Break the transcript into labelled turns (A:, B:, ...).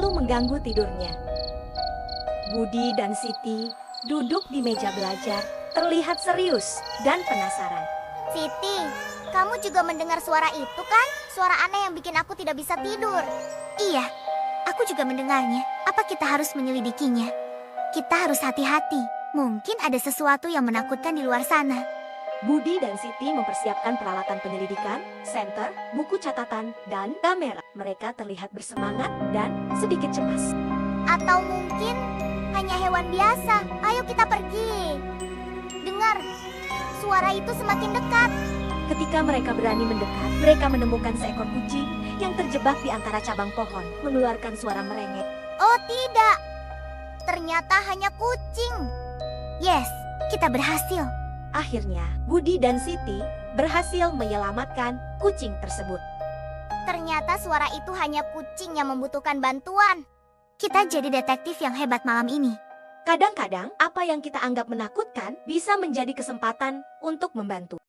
A: selalu mengganggu tidurnya. Budi dan Siti duduk di meja belajar, terlihat serius dan penasaran.
B: Siti, kamu juga mendengar suara itu kan? Suara aneh yang bikin aku tidak bisa tidur. Iya, aku juga mendengarnya. Apa kita harus menyelidikinya? Kita harus hati-hati. Mungkin ada sesuatu yang menakutkan di luar sana.
A: Budi dan Siti mempersiapkan peralatan penyelidikan, senter, buku catatan, dan kamera. Mereka terlihat bersemangat dan sedikit cemas.
B: Atau mungkin hanya hewan biasa. Ayo kita pergi. Dengar, suara itu semakin dekat.
A: Ketika mereka berani mendekat, mereka menemukan seekor kucing yang terjebak di antara cabang pohon, mengeluarkan suara merengek.
B: Oh tidak, ternyata hanya kucing. Yes, kita berhasil.
A: Akhirnya, Budi dan Siti berhasil menyelamatkan kucing tersebut.
B: Ternyata suara itu hanya kucing yang membutuhkan bantuan. Kita jadi detektif yang hebat malam ini.
A: Kadang-kadang, apa yang kita anggap menakutkan bisa menjadi kesempatan untuk membantu.